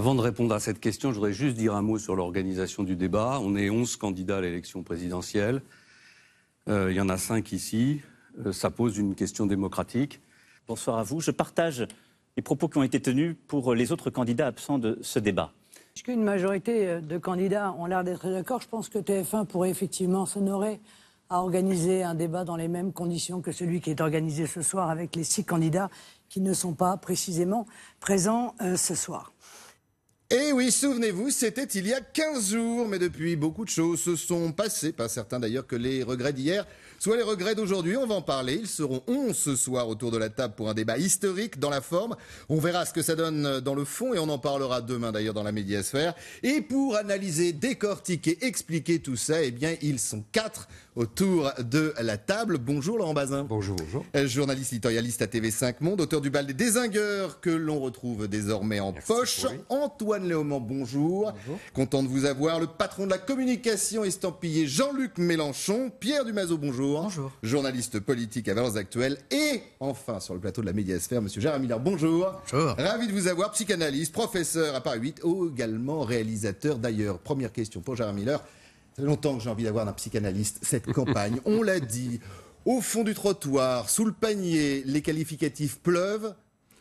Avant de répondre à cette question, je voudrais juste dire un mot sur l'organisation du débat. On est 11 candidats à l'élection présidentielle. Il y en a 5 ici. Ça pose une question démocratique. Bonsoir à vous. Je partage les propos qui ont été tenus pour les autres candidats absents de ce débat. Puisqu'une majorité de candidats ont l'air d'être d'accord, je pense que TF1 pourrait effectivement s'honorer à organiser un débat dans les mêmes conditions que celui qui est organisé ce soir avec les 6 candidats qui ne sont pas précisément présents ce soir. Et oui, souvenez-vous, c'était il y a 15 jours, mais depuis, beaucoup de choses se sont passées, pas certain d'ailleurs que les regrets d'hier soient les regrets d'aujourd'hui. On va en parler, ils seront 11 ce soir autour de la table pour un débat historique dans la forme. On verra ce que ça donne dans le fond et on en parlera demain d'ailleurs dans la médiasphère. Et pour analyser, décortiquer, expliquer tout ça, eh bien, ils sont 4 autour de la table. Bonjour Laurent Bazin. Bonjour, bonjour. Journaliste éditorialiste à TV5 Monde, auteur du bal des dézingueurs que l'on retrouve désormais en poche. Oui. Antoine Léaumont, bonjour. Bonjour. Content de vous avoir. Le patron de la communication estampillé Jean-Luc Mélenchon. Pierre Dumazeau, bonjour. Bonjour. Journaliste politique à Valeurs Actuelles. Et enfin, sur le plateau de la médiasphère, monsieur Gérard Miller, bonjour. Bonjour. Ravi de vous avoir, psychanalyste, professeur à Paris 8, également réalisateur d'ailleurs. Première question pour Gérard Miller. Ça fait longtemps que j'ai envie d'avoir un psychanalyste. Cette campagne, on l'a dit, au fond du trottoir, sous le panier, les qualificatifs pleuvent.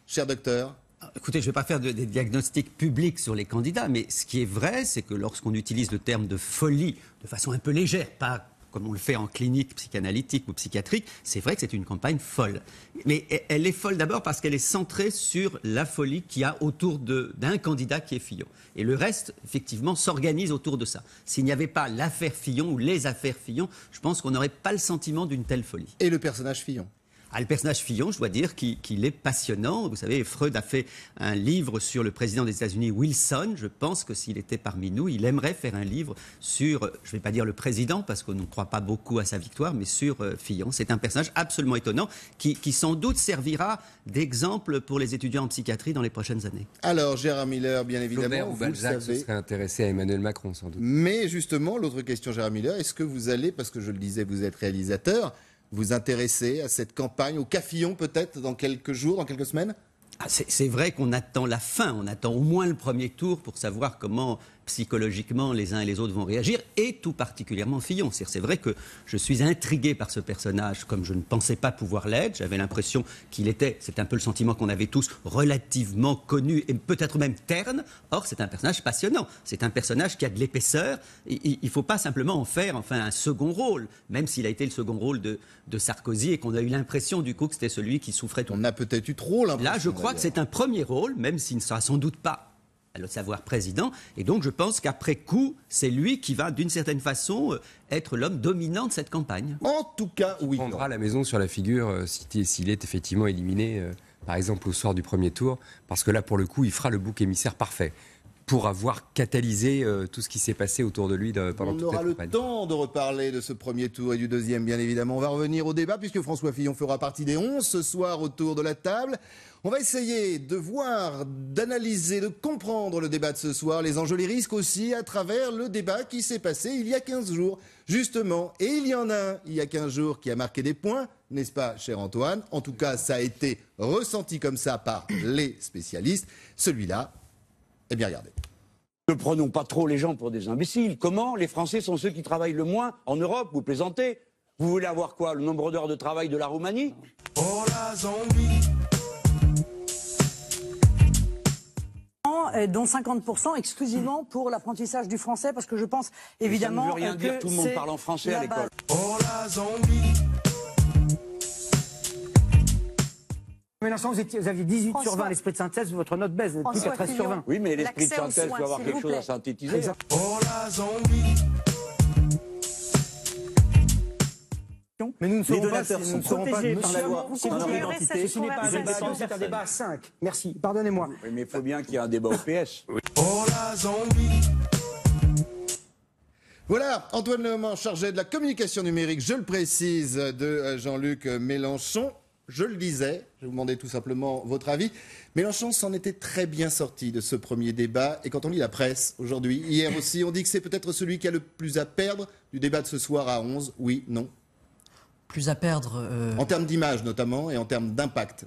Cher docteur. Écoutez, je ne vais pas faire des diagnostics publics sur les candidats, mais ce qui est vrai, c'est que lorsqu'on utilise le terme de folie de façon un peu légère, pas comme on le fait en clinique psychanalytique ou psychiatrique, c'est vrai que c'est une campagne folle. Mais elle est folle d'abord parce qu'elle est centrée sur la folie qu'il y a autour d'un candidat qui est Fillon. Et le reste, effectivement, s'organise autour de ça. S'il n'y avait pas l'affaire Fillon ou les affaires Fillon, je pense qu'on n'aurait pas le sentiment d'une telle folie. Et le personnage Fillon ? Le personnage Fillon, je dois dire qu'il est passionnant. Vous savez, Freud a fait un livre sur le président des États-Unis, Wilson. Je pense que s'il était parmi nous, il aimerait faire un livre sur, je ne vais pas dire le président, parce qu'on ne croit pas beaucoup à sa victoire, mais sur Fillon. C'est un personnage absolument étonnant qui sans doute servira d'exemple pour les étudiants en psychiatrie dans les prochaines années. Alors, Gérard Miller, bien évidemment, Flaubert ou Balzac se serait intéressé à Emmanuel Macron, sans doute. Mais justement, l'autre question, Gérard Miller, est-ce que vous allez, parce que je le disais, vous êtes réalisateur, vous intéresser à cette campagne, au cas Fillon peut-être, dans quelques jours, dans quelques semaines ? C'est vrai qu'on attend la fin, on attend au moins le premier tour pour savoir comment psychologiquement les uns et les autres vont réagir, et tout particulièrement Fillon. C'est vrai que je suis intrigué par ce personnage comme je ne pensais pas pouvoir l'être. J'avais l'impression qu'il était, c'est un peu le sentiment qu'on avait tous, relativement connu et peut-être même terne. Or, c'est un personnage passionnant. C'est un personnage qui a de l'épaisseur. Il ne faut pas simplement en faire un second rôle, même s'il a été le second rôle de Sarkozy et qu'on a eu l'impression du coup que c'était celui qui souffrait tout. On a peut-être eu trop l'impression. Là, je crois que c'est un premier rôle, même s'il ne sera sans doute pas à le savoir président, et donc je pense qu'après coup, c'est lui qui va d'une certaine façon être l'homme dominant de cette campagne. En tout cas, oui. Il prendra la maison sur la figure s'il est effectivement éliminé, par exemple au soir du premier tour, parce que là pour le coup, il fera le bouc émissaire parfait pour avoir catalysé tout ce qui s'est passé autour de lui pendant toute la campagne. On aura le temps de reparler de ce premier tour et du deuxième, bien évidemment. On va revenir au débat, puisque François Fillon fera partie des 11 ce soir autour de la table. On va essayer de voir, d'analyser, de comprendre le débat de ce soir, les enjeux, les risques aussi, à travers le débat qui s'est passé il y a 15 jours, justement. Et il y en a un, il y a 15 jours, qui a marqué des points, n'est-ce pas, cher Antoine ? En tout cas, ça a été ressenti comme ça par les spécialistes. Celui-là, eh bien, regardez. Ne prenons pas trop les gens pour des imbéciles. Comment ? Les Français sont ceux qui travaillent le moins en Europe, vous plaisantez ? Vous voulez avoir quoi ? Le nombre d'heures de travail de la Roumanie ? Oh la zombie. Dont 50% exclusivement pour l'apprentissage du français, parce que je pense évidemment ça ne veut rien dire, tout le monde parle en français à l'école. Oh la zombie. Mélenchon, vous aviez 18 sur 20 à l'esprit de synthèse, votre note baisse, vous n'êtes plus qu'à 13 sur 20. Oui, mais l'esprit de synthèse doit avoir quelque chose à synthétiser. Oh la zombie. Mais nous ne serons pas, sont protégés par la loi. Vous continuerez cette conversation. C'est un débat à 5. Merci, pardonnez-moi. Oui, mais il faut bien qu'il y ait un débat au PS. Oh la zombie. Voilà, Antoine Léaumont, chargé de la communication numérique, je le précise, de Jean-Luc Mélenchon. Je le disais, je vous demandais tout simplement votre avis. Mélenchon s'en était très bien sorti de ce premier débat. Et quand on lit la presse aujourd'hui, hier aussi, on dit que c'est peut-être celui qui a le plus à perdre du débat de ce soir à 11. Oui, non. Plus à perdre. En termes d'image notamment et en termes d'impact.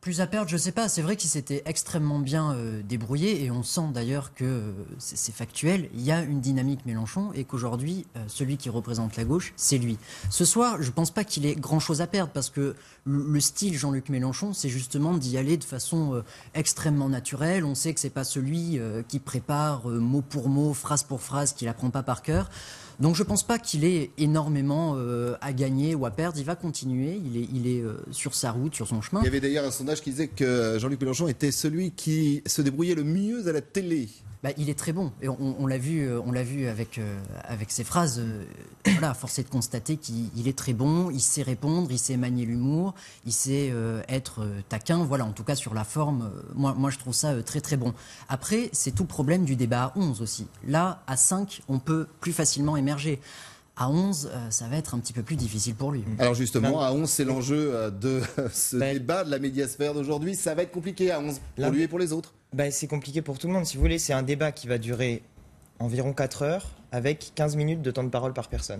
Plus à perdre, je sais pas. C'est vrai qu'il s'était extrêmement bien débrouillé et on sent d'ailleurs que c'est factuel. Il y a une dynamique Mélenchon et qu'aujourd'hui, celui qui représente la gauche, c'est lui. Ce soir, je pense pas qu'il ait grand-chose à perdre parce que le style Jean-Luc Mélenchon, c'est justement d'y aller de façon extrêmement naturelle. On sait que c'est pas celui qui prépare mot pour mot, phrase pour phrase, qu'il apprend pas par cœur. Donc je ne pense pas qu'il ait énormément à gagner ou à perdre. Il va continuer, il est sur sa route, sur son chemin. Il y avait d'ailleurs un sondage qui disait que Jean-Luc Mélenchon était celui qui se débrouillait le mieux à la télé. Bah, il est très bon. Et on l'a vu avec ses phrases. Voilà, force est de constater qu'il est très bon, il sait répondre, il sait manier l'humour, il sait être taquin. Voilà, en tout cas sur la forme, moi je trouve ça très très bon. Après, c'est tout le problème du débat à 11 aussi. Là, à 5, on peut plus facilement émerger. À 11, ça va être un petit peu plus difficile pour lui. Alors justement, à 11, c'est l'enjeu de ce débat de la médiasphère d'aujourd'hui. Ça va être compliqué à 11, pour lui et pour les autres. C'est compliqué pour tout le monde. Si vous voulez, c'est un débat qui va durer environ 4 heures, avec 15 minutes de temps de parole par personne.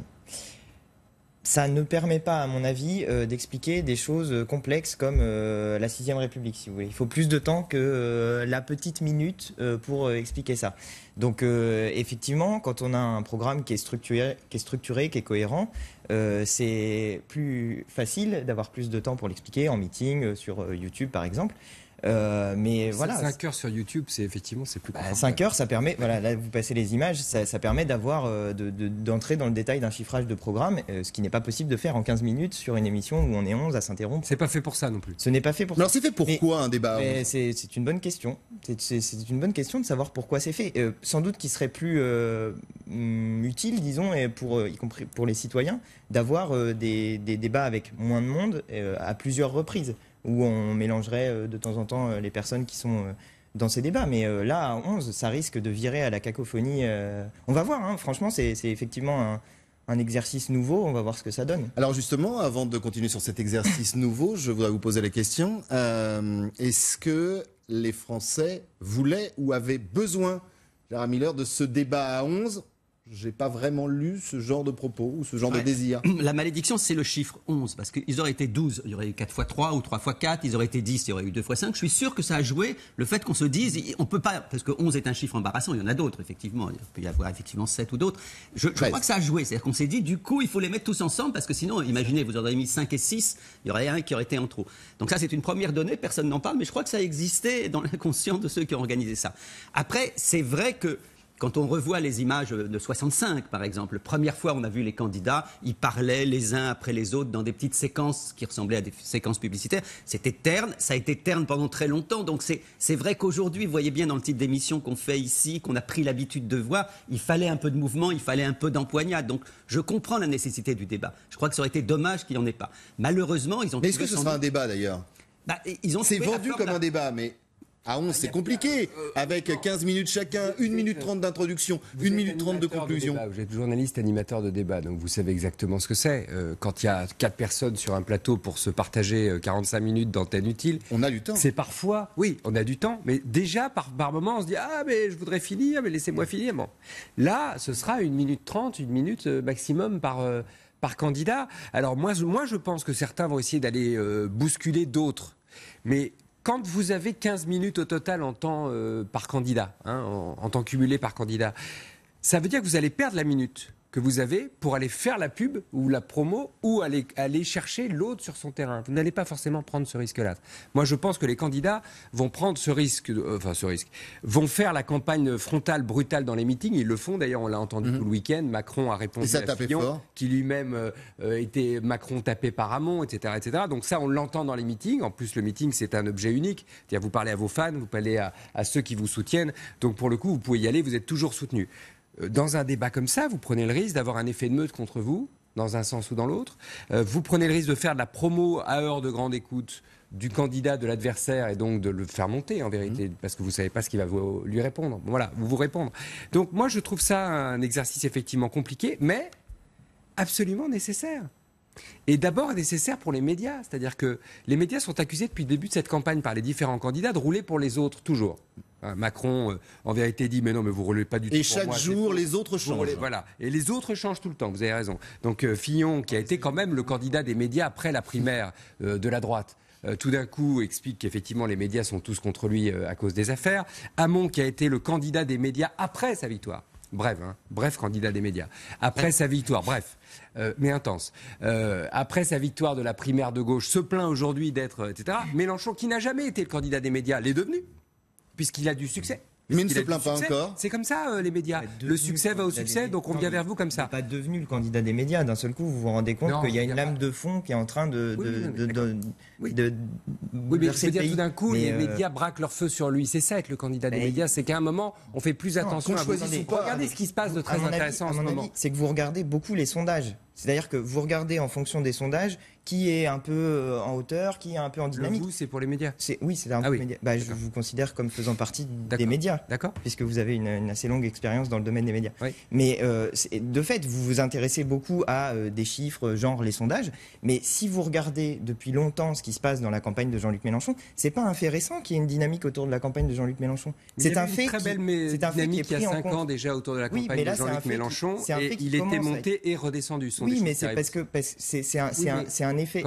Ça ne permet pas, à mon avis, d'expliquer des choses complexes comme la 6ème République, si vous voulez. Il faut plus de temps que la petite minute pour expliquer ça. Donc, effectivement, quand on a un programme qui est structuré, qui est cohérent, c'est plus facile d'avoir plus de temps pour l'expliquer en meeting, sur YouTube, par exemple. Mais voilà. 5 heures sur YouTube, c'est plus confortable. 5 heures, ça permet, voilà, là vous passez les images, ça permet d'avoir, d'entrer dans le détail d'un chiffrage de programme, ce qui n'est pas possible de faire en 15 minutes sur une émission où on est 11 à s'interrompre. C'est pas fait pour ça non plus. Ce n'est pas fait pour ça. Alors c'est fait pourquoi un débat C'est une bonne question. C'est une bonne question de savoir pourquoi c'est fait. Sans doute qu'il serait plus utile, disons, et y compris pour les citoyens, d'avoir des débats avec moins de monde à plusieurs reprises, où on mélangerait de temps en temps les personnes qui sont dans ces débats. Mais là, à 11, ça risque de virer à la cacophonie. On va voir, hein. Franchement, c'est effectivement un exercice nouveau. On va voir ce que ça donne. Alors justement, avant de continuer sur cet exercice nouveau, je voudrais vous poser la question. Est-ce que les Français voulaient ou avaient besoin, Gérard Miller, de ce débat à 11 ? J'ai pas vraiment lu ce genre de propos ou ce genre de désir. La malédiction, c'est le chiffre 11, parce qu'ils auraient été 12, il y aurait eu 4 x 3 ou 3 x 4, ils auraient été 10, il y aurait eu 2 x 5. Je suis sûr que ça a joué le fait qu'on se dise, on peut pas, parce que 11 est un chiffre embarrassant, il y en a d'autres, effectivement, il peut y avoir effectivement 7 ou d'autres. Je crois que ça a joué, c'est-à-dire qu'on s'est dit, du coup, il faut les mettre tous ensemble, parce que sinon, imaginez, vous auriez mis 5 et 6, il y aurait un qui aurait été en trop. Donc ça, c'est une première donnée, personne n'en parle, mais je crois que ça existait dans l'inconscient de ceux qui ont organisé ça. Après, c'est vrai que quand on revoit les images de 65, par exemple, première fois on a vu les candidats, ils parlaient les uns après les autres dans des petites séquences qui ressemblaient à des séquences publicitaires. C'était terne, ça a été terne pendant très longtemps. Donc c'est vrai qu'aujourd'hui, vous voyez bien dans le type d'émission qu'on fait ici, qu'on a pris l'habitude de voir, il fallait un peu de mouvement, il fallait un peu d'empoignade. Donc je comprends la nécessité du débat. Je crois que ça aurait été dommage qu'il n'y en ait pas. Malheureusement, ils ont... Mais est-ce que ce sera un débat d'ailleurs ? C'est vendu comme un débat, mais... À 11, c'est compliqué, avec 15 minutes chacun, 1 minute 30 d'introduction, 1 minute 30 de conclusion. Vous êtes journaliste, animateur de débat, donc vous savez exactement ce que c'est. Quand il y a 4 personnes sur un plateau pour se partager 45 minutes d'antenne utile... On a du temps. C'est parfois... Oui, on a du temps, mais déjà, par moment, on se dit « Ah, mais je voudrais finir, mais laissez-moi finir. » Bon. Là, ce sera 1 minute 30, 1 minute maximum par candidat. Alors moi, je pense que certains vont essayer d'aller bousculer d'autres, mais... Quand vous avez 15 minutes au total en temps par candidat, en temps cumulé par candidat, ça veut dire que vous allez perdre la minute que vous avez pour aller faire la pub ou la promo ou aller chercher l'autre sur son terrain. Vous n'allez pas forcément prendre ce risque-là. Moi, je pense que les candidats vont prendre ce risque, vont faire la campagne frontale, brutale dans les meetings. Ils le font, d'ailleurs, on l'a entendu tout le week-end. Macron a répondu à Fillon, qui lui-même était Macron tapé par Hamon, etc., etc. Donc ça, on l'entend dans les meetings. En plus, le meeting, c'est un objet unique. C'est-à-dire, vous parlez à vos fans, vous parlez à ceux qui vous soutiennent. Donc, pour le coup, vous pouvez y aller, vous êtes toujours soutenu. Dans un débat comme ça, vous prenez le risque d'avoir un effet de meute contre vous, dans un sens ou dans l'autre. Vous prenez le risque de faire de la promo à heure de grande écoute du candidat, de l'adversaire, et donc de le faire monter, en vérité, parce que vous ne savez pas ce qu'il va lui répondre. Voilà, vous répondre. Donc moi, je trouve ça un exercice effectivement compliqué, mais absolument nécessaire. Et d'abord nécessaire pour les médias. C'est-à-dire que les médias sont accusés depuis le début de cette campagne par les différents candidats de rouler pour les autres, toujours. Macron, en vérité, dit « Mais non, mais vous ne roulez pas du tout et pour moi. » Et chaque jour, les autres changent. Voilà. Et les autres changent tout le temps, vous avez raison. Donc Fillon, qui a été quand même le candidat des médias après la primaire de la droite, tout d'un coup explique qu'effectivement les médias sont tous contre lui à cause des affaires. Hamon qui a été le candidat des médias après sa victoire. Bref, candidat des médias. Après sa victoire, mais intense. Après sa victoire de la primaire de gauche, se plaint aujourd'hui d'être, etc. Mélenchon, qui n'a jamais été le candidat des médias, l'est devenu, puisqu'il a du succès. Mais il ne se plaint pas encore. C'est comme ça, les médias. Le succès va au succès, donc on vient vers vous comme ça. Il n'est pas devenu le candidat des médias. D'un seul coup, vous vous rendez compte qu'il y a une lame de fond qui est en train de Oui, mais je veux dire, tout d'un coup, les médias braquent leur feu sur lui. C'est ça, être le candidat des médias. C'est qu'à un moment, on fait plus attention à vous. Regardez ce qui se passe de très intéressant en ce moment. C'est que vous regardez beaucoup les sondages. C'est-à-dire que vous regardez en fonction des sondages qui est un peu en hauteur, qui est un peu en dynamique. Vous, c'est pour les médias. Oui, c'est un peu les médias. Je vous considère comme faisant partie des médias. D'accord. Puisque vous avez une assez longue expérience dans le domaine des médias. Oui. Mais de fait, vous vous intéressez beaucoup à des chiffres, genre les sondages. Mais si vous regardez depuis longtemps ce qui se passe dans la campagne de Jean-Luc Mélenchon, c'est pas un fait récent qu'il y ait une dynamique autour de la campagne de Jean-Luc Mélenchon. C'est un fait très belle dynamique il y a 5 ans déjà autour de la campagne de Jean-Luc Mélenchon. Et il était monté et redescendu. Oui, mais c'est parce que c'est un effet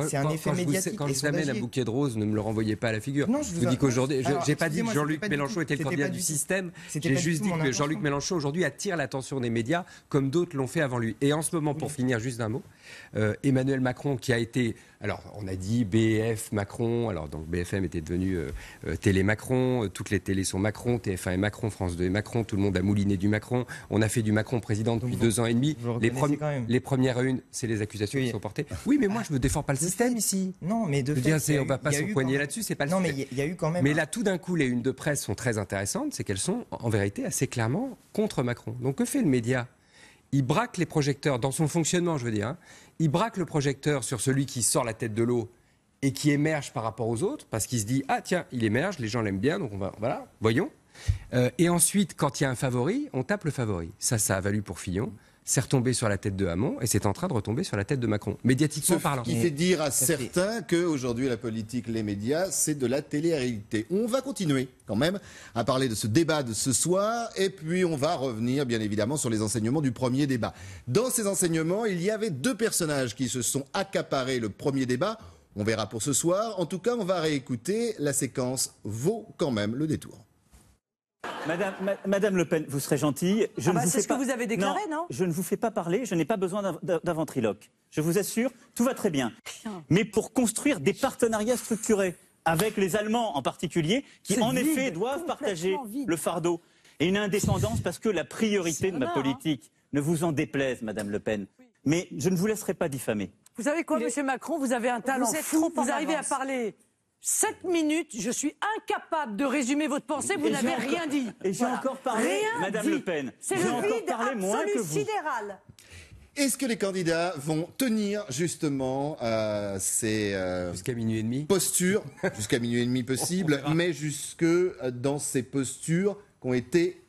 médiatique. Quand je vous amène un bouquet de roses, ne me le renvoyez pas à la figure. Non, je vous dis qu'aujourd'hui, j'ai pas dit que Jean-Luc Mélenchon était le candidat du système. J'ai juste dit que Jean-Luc Mélenchon aujourd'hui attire l'attention des médias comme d'autres l'ont fait avant lui. Et en ce moment, pour finir, juste d'un mot, Emmanuel Macron qui a été, alors on a dit BF Macron, alors donc BFM était devenu Télé Macron, toutes les télés sont Macron, TF1 est Macron, France 2 est Macron, tout le monde a mouliné du Macron, on a fait du Macron président depuis 2 ans et demi. Les premières une, c'est les accusations qui sont portées. Oui, mais moi je ne défends pas le système ici. Non, mais de fait, on va pas s'empoigner là-dessus, c'est pas le système. Non, mais il y a eu quand même. Mais là, tout d'un coup, les unes de presse sont très intéressantes, c'est qu'elles sont en vérité assez clairement contre Macron. Donc que fait le média ? Il braque les projecteurs dans son fonctionnement, je veux dire. Il braque le projecteur sur celui qui sort la tête de l'eau et qui émerge par rapport aux autres, parce qu'il se dit ah tiens, il émerge, les gens l'aiment bien, donc voilà, voyons. Et ensuite, quand il y a un favori, on tape le favori. Ça a valu pour Fillon. C'est retombé sur la tête de Hamon et c'est en train de retomber sur la tête de Macron, médiatiquement parlant. Ce qui fait dire à certains qu'aujourd'hui la politique, les médias, c'est de la télé-réalité. On va continuer quand même à parler de ce débat de ce soir et puis on va revenir bien évidemment sur les enseignements du premier débat. Dans ces enseignements, il y avait 2 personnages qui se sont accaparés le premier débat. On verra pour ce soir. En tout cas, on va réécouter. La séquence vaut quand même le détour. Madame Le Pen, vous serez gentille. C'est ce que vous avez déclaré, non ? Je ne vous fais pas parler, je n'ai pas besoin d'un ventriloque. Je vous assure, tout va très bien. Mais pour construire des partenariats structurés, avec les Allemands en particulier, qui en effet doivent partager le fardeau, et une indépendance parce que la priorité de ma politique, ne vous en déplaise, Madame Le Pen. Mais je ne vous laisserai pas diffamer. Vous savez quoi, Monsieur Macron, vous avez un talent fou, vous arrivez à parler 7 minutes, je suis incapable de résumer votre pensée, vous n'avez rien dit. Et j'ai encore parlé, Madame Le Pen. C'est le vide absolu sidéral. Est-ce que les candidats vont tenir justement ces jusqu'à minuit et demi postures, jusqu'à minuit et demi possible, mais jusque dans ces postures qui ont été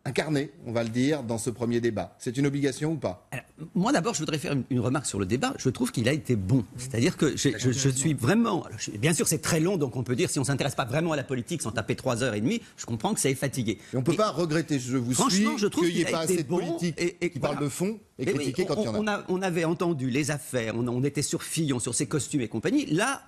incarné, on va le dire, dans ce premier débat. C'est une obligation ou pas ? Alors, moi, d'abord, je voudrais faire une remarque sur le débat. Je trouve qu'il a été bon. C'est-à-dire que je suis vraiment... Alors, bien sûr, c'est très long, donc on peut dire, si on ne s'intéresse pas vraiment à la politique, sans taper 3h30, je comprends que ça est fatigué. Et on ne peut pas regretter, je vous suis, qu'il n'y ait pas assez de politique qui parle de fond et critiquer quand il y en a. On avait entendu les affaires, on était sur Fillon, sur ses costumes et compagnie. Là...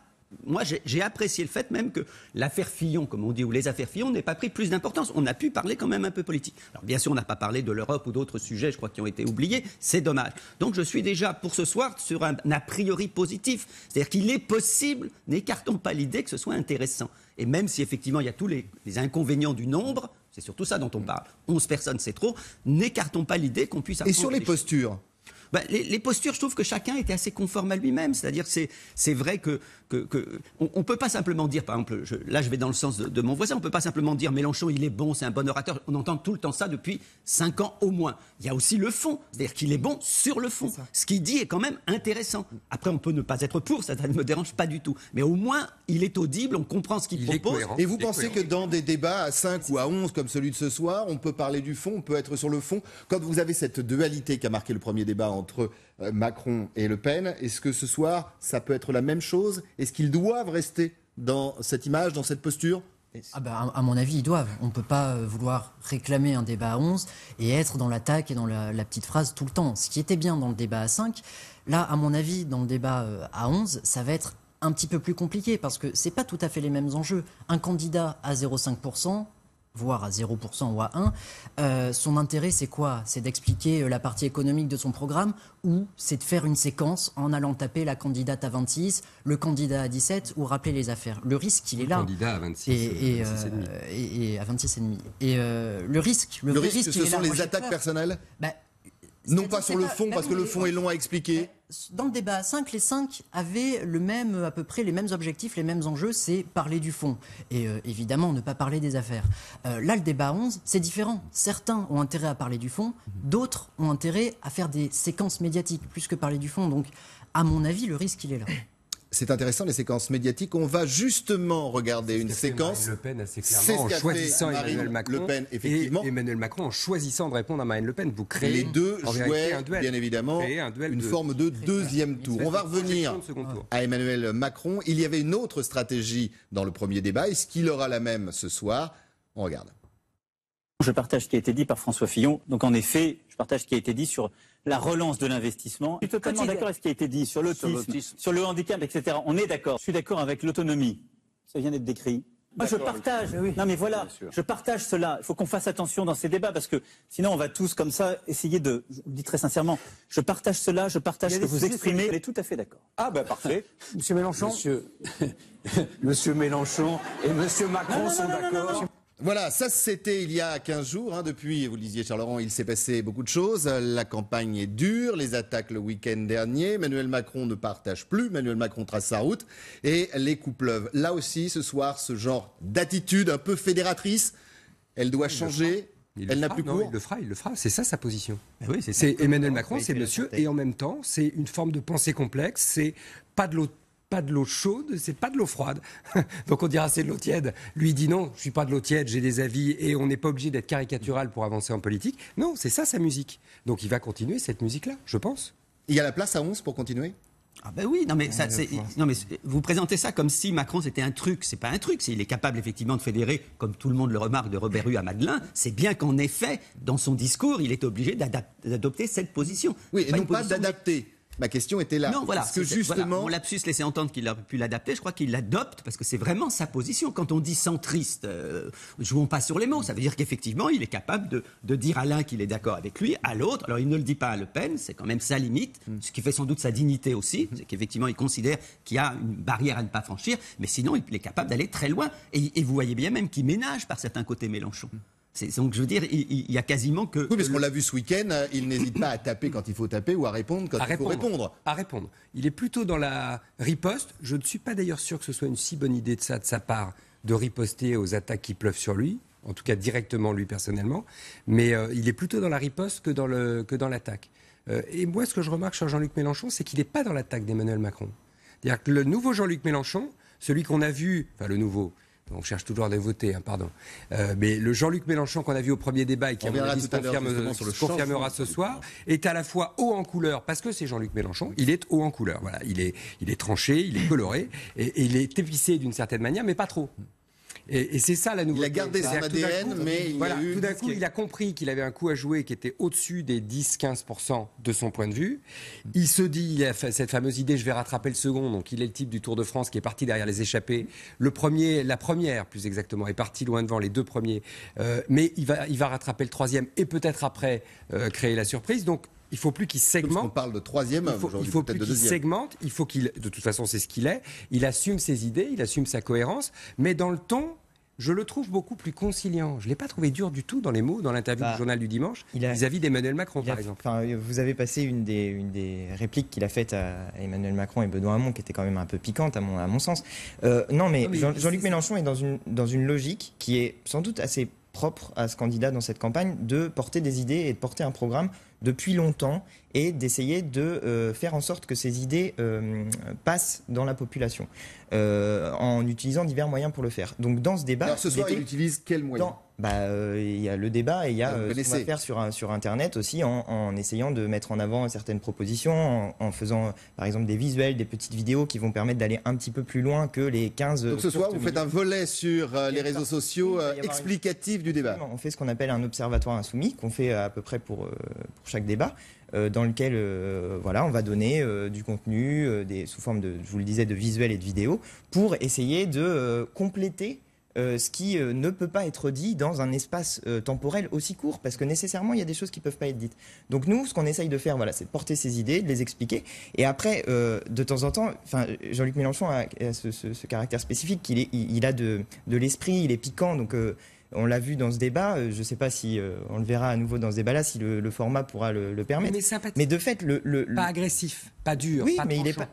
Moi, j'ai apprécié le fait même que l'affaire Fillon, comme on dit, ou les affaires Fillon, n'aient pas pris plus d'importance. On a pu parler quand même un peu politique. Alors, bien sûr, on n'a pas parlé de l'Europe ou d'autres sujets, je crois, qui ont été oubliés. C'est dommage. Donc, je suis déjà, pour ce soir, sur un a priori positif. C'est-à-dire qu'il est possible, n'écartons pas l'idée que ce soit intéressant. Et même si, effectivement, il y a tous les inconvénients du nombre, c'est surtout ça dont on parle. 11 personnes, c'est trop. N'écartons pas l'idée qu'on puisse... Et sur les postures les postures, je trouve que chacun était assez conforme à lui-même. C'est-à-dire que c'est vrai que on peut pas simplement dire, par exemple, là je vais dans le sens de mon voisin, on peut pas simplement dire Mélenchon il est bon, c'est un bon orateur. On entend tout le temps ça depuis 5 ans au moins. Il y a aussi le fond, c'est-à-dire qu'il est bon sur le fond. Ce qu'il dit est quand même intéressant. Après on peut ne pas être pour, ça ne me dérange pas du tout. Mais au moins il est audible, on comprend ce qu'il propose. Et vous pensez que dans des débats à 5 ou à 11 comme celui de ce soir, on peut parler du fond, on peut être sur le fond. Quand vous avez cette dualité qui a marqué le premier débat entre Macron et Le Pen, est-ce que ce soir, ça peut être la même chose ? Est-ce qu'ils doivent rester dans cette image, dans cette posture ? À mon avis, ils doivent. On ne peut pas vouloir réclamer un débat à 11 et être dans l'attaque et dans la petite phrase tout le temps. Ce qui était bien dans le débat à 5, là, à mon avis, dans le débat à 11, ça va être un petit peu plus compliqué parce que c'est pas tout à fait les mêmes enjeux. Un candidat à 0,5%, voire à 0% ou à 1%, son intérêt c'est quoi? C'est d'expliquer la partie économique de son programme ou c'est de faire une séquence en allant taper la candidate à 26, le candidat à 17 ou rappeler les affaires. Le risque, il est là. Le candidat à 26 et à 26,5. Et le risque, le risque, ce sont les attaques personnelles non pas sur le fond, parce que le fond est long à expliquer. Dans le débat à 5, les 5 avaient à peu près les mêmes objectifs, les mêmes enjeux, c'est parler du fond. Et évidemment, ne pas parler des affaires. Là, le débat à 11, c'est différent. Certains ont intérêt à parler du fond, d'autres ont intérêt à faire des séquences médiatiques, plus que parler du fond. Donc, à mon avis, le risque, il est là. C'est intéressant, les séquences médiatiques. On va justement regarder une séquence. Marine Le Pen assez clairement en choisissant Emmanuel Macron. Le Pen, effectivement. Et Emmanuel Macron en choisissant de répondre à Marine Le Pen. Vous créez les deux jouaient, un duel. bien évidemment, une forme de deuxième tour. On va revenir à Emmanuel Macron. Il y avait une autre stratégie dans le premier débat. Est-ce qu'il aura la même ce soir? On regarde. Je partage ce qui a été dit par François Fillon. Donc en effet, je partage ce qui a été dit sur la relance de l'investissement. Je suis totalement d'accord avec ce qui a été dit sur l'autisme, sur le handicap, etc. On est d'accord. Je suis d'accord avec l'autonomie. Ça vient d'être décrit. Moi, je partage. Oui. Non, mais voilà, je partage cela. Il faut qu'on fasse attention dans ces débats parce que sinon, on va tous comme ça essayer de. Je vous le dis très sincèrement, je partage cela, je partage ce que vous exprimez. On est tout à fait d'accord. Ah ben parfait. Monsieur Mélenchon. Monsieur Mélenchon et Monsieur Macron sont d'accord. Voilà, ça c'était il y a 15 jours. Depuis, vous le disiez Charles-Laurent, il s'est passé beaucoup de choses. La campagne est dure, les attaques le week-end dernier. Emmanuel Macron ne partage plus, Emmanuel Macron trace sa route et les coups pleuvent. Là aussi, ce soir, ce genre d'attitude un peu fédératrice, elle doit changer. Elle n'a plus cours. Il le fera. C'est ça sa position. Oui, c'est Emmanuel Macron, c'est monsieur, et en même temps, c'est une forme de pensée complexe. C'est pas de l'eau chaude, c'est pas de l'eau froide. Donc on dira c'est de l'eau tiède. Lui dit non, je suis pas de l'eau tiède, j'ai des avis et on n'est pas obligé d'être caricatural pour avancer en politique. Non, c'est ça sa musique. Donc il va continuer cette musique-là, je pense. Il y a la place à 11 pour continuer ? Ah ben oui, non mais vous présentez ça comme si Macron c'était un truc. C'est pas un truc. S'il est capable effectivement de fédérer, comme tout le monde le remarque, de Robert Hue à Madeleine, c'est bien qu'en effet, dans son discours, il est obligé d'adopter cette position. Oui, et non pas d'adapter. Ma question était là. Non, voilà. Parce que justement, voilà, mon lapsus laissait entendre qu'il aurait pu l'adapter. Je crois qu'il l'adopte parce que c'est vraiment sa position. Quand on dit centriste, jouons pas sur les mots. Ça veut dire qu'effectivement, il est capable de dire à l'un qu'il est d'accord avec lui, à l'autre. Alors, il ne le dit pas à Le Pen, c'est quand même sa limite, ce qui fait sans doute sa dignité aussi. C'est qu'effectivement, il considère qu'il y a une barrière à ne pas franchir, mais sinon, il est capable d'aller très loin. Et vous voyez bien même qu'il ménage par certains côtés Mélenchon. Donc je veux dire, il y a quasiment que... Oui, parce qu'on l'a vu ce week-end, il n'hésite pas à taper quand il faut taper ou à répondre quand il faut répondre. À répondre. Il est plutôt dans la riposte. Je ne suis pas d'ailleurs sûr que ce soit une si bonne idée de sa part de riposter aux attaques qui pleuvent sur lui, en tout cas directement lui personnellement, mais il est plutôt dans la riposte que dans l'attaque. Et moi, ce que je remarque sur Jean-Luc Mélenchon, c'est qu'il n'est pas dans l'attaque d'Emmanuel Macron. C'est-à-dire que le nouveau Jean-Luc Mélenchon, celui qu'on a vu, enfin le nouveau... On cherche toujours à voter, pardon. Mais le Jean-Luc Mélenchon qu'on a vu au premier débat et qui, à mon avis, confirmera ce soir, est à la fois haut en couleur, parce que c'est Jean-Luc Mélenchon, il est haut en couleur. Voilà, il est tranché, il est coloré, et il est épicé d'une certaine manière, mais pas trop. Et c'est ça la nouveauté. Il a gardé son ADN, mais tout d'un coup, il a compris qu'il avait un coup à jouer qui était au-dessus des 10-15% de son point de vue. Il se dit, il a cette fameuse idée, je vais rattraper le second. Donc il est le type du Tour de France qui est parti derrière les échappés. La première, plus exactement, est partie loin devant les deux premiers. Mais il va rattraper le troisième et peut-être après créer la surprise. Donc il ne faut plus qu'il segmente. On parle de troisième, il faut plus qu'il segmente. Il faut qu'il, de toute façon, c'est ce qu'il est. Il assume ses idées, il assume sa cohérence, mais dans le ton, je le trouve beaucoup plus conciliant. Je ne l'ai pas trouvé dur du tout dans les mots, dans l'interview du Journal du Dimanche, vis-à-vis d'Emmanuel Macron, par exemple. Vous avez passé une des répliques qu'il a faites à Emmanuel Macron et Benoît Hamon, qui était quand même un peu piquante à mon sens. Non, mais Jean-Luc Mélenchon est dans une logique qui est sans doute assez propre à ce candidat dans cette campagne, de porter des idées et de porter un programme depuis longtemps et d'essayer de faire en sorte que ces idées passent dans la population en utilisant divers moyens pour le faire. Donc dans ce débat... Alors ce soir, il utilise quels moyens ? Il y a le débat et il y a ce qu'on va faire sur Internet aussi en essayant de mettre en avant certaines propositions, en faisant par exemple des visuels, des petites vidéos qui vont permettre d'aller un petit peu plus loin que les 15... Donc ce soir, vous faites un volet sur les réseaux sociaux explicatif du débat. On fait ce qu'on appelle un observatoire insoumis, qu'on fait à peu près pour chaque débat, dans lequel on va donner du contenu sous forme de, je vous le disais, de visuels et de vidéos, pour essayer de compléter ce qui ne peut pas être dit dans un espace temporel aussi court, parce que nécessairement, il y a des choses qui ne peuvent pas être dites. Donc nous, ce qu'on essaye de faire, c'est de porter ces idées, de les expliquer, et après, de temps en temps, Jean-Luc Mélenchon a ce caractère spécifique, il a de l'esprit, il est piquant, donc... on l'a vu dans ce débat, je ne sais pas si on le verra à nouveau dans ce débat-là, si le format pourra le permettre. Mais sympathique. Mais de fait, pas agressif, pas dur, oui, pas mais tranchant.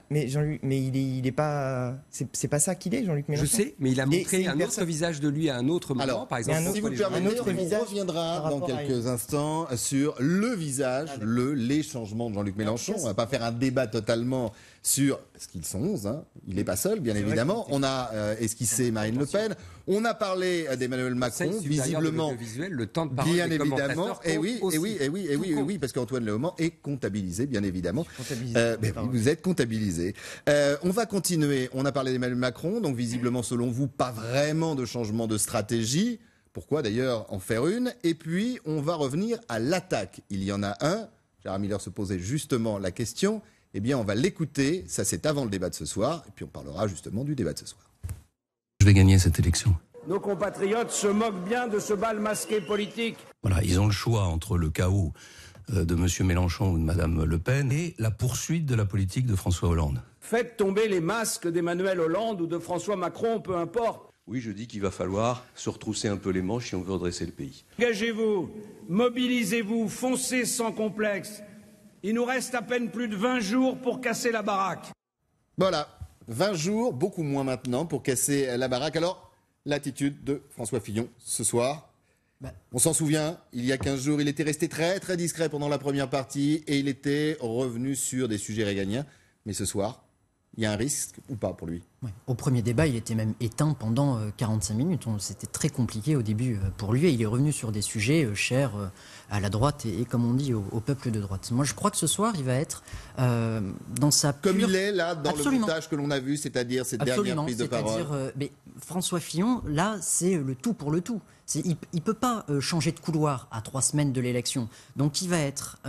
il est pas. C'est pas ça qu'il est, Jean-Luc Mélenchon. Je sais, mais il a montré un autre visage de lui à un autre moment. Alors, par exemple, si vous le permettez, on reviendra dans quelques instants sur le visage, les changements de Jean-Luc Mélenchon. On ne va pas faire un débat totalement sur ce qu'ils sont 11. Hein. Il n'est pas seul, bien évidemment. On a esquissé Marine Le Pen. On a parlé d'Emmanuel Macron, visiblement. Le temps de parole bien des évidemment. Et oui, parce qu'Antoine Léaumont est comptabilisé, bien évidemment. Vous êtes comptabilisé. On va continuer. On a parlé d'Emmanuel Macron, donc visiblement, selon vous, pas vraiment de changement de stratégie. Pourquoi d'ailleurs en faire une? Et puis, on va revenir à l'attaque. Il y en a un. Gérard Miller se posait justement la question. Eh bien, on va l'écouter. Ça, c'est avant le débat de ce soir. Et puis, on parlera justement du débat de ce soir. Je vais gagner cette élection. Nos compatriotes se moquent bien de ce bal masqué politique. Voilà, ils ont le choix entre le chaos de M. Mélenchon ou de Mme Le Pen et la poursuite de la politique de François Hollande. Faites tomber les masques d'Emmanuel Hollande ou de François Macron, peu importe. Oui, je dis qu'il va falloir se retrousser un peu les manches si on veut redresser le pays. Engagez-vous, mobilisez-vous, foncez sans complexe. Il nous reste à peine plus de 20 jours pour casser la baraque. Voilà, 20 jours, beaucoup moins maintenant pour casser la baraque. Alors, l'attitude de François Fillon ce soir. On s'en souvient, il y a 15 jours, il était resté très très discret pendant la première partie et il était revenu sur des sujets réganiens. Mais ce soir, il y a un risque ou pas pour lui? Oui. Au premier débat, il était même éteint pendant 45 minutes. C'était très compliqué au début pour lui et il est revenu sur des sujets chers à la droite et comme on dit, au peuple de droite. Moi, je crois que ce soir, il va être dans sa pure... Comme il est là, dans Absolument. le montage que l'on a vu, c'est-à-dire cette dernière prise de parole. Mais François Fillon, là, c'est le tout pour le tout. Il ne peut pas changer de couloir à 3 semaines de l'élection. Donc il va être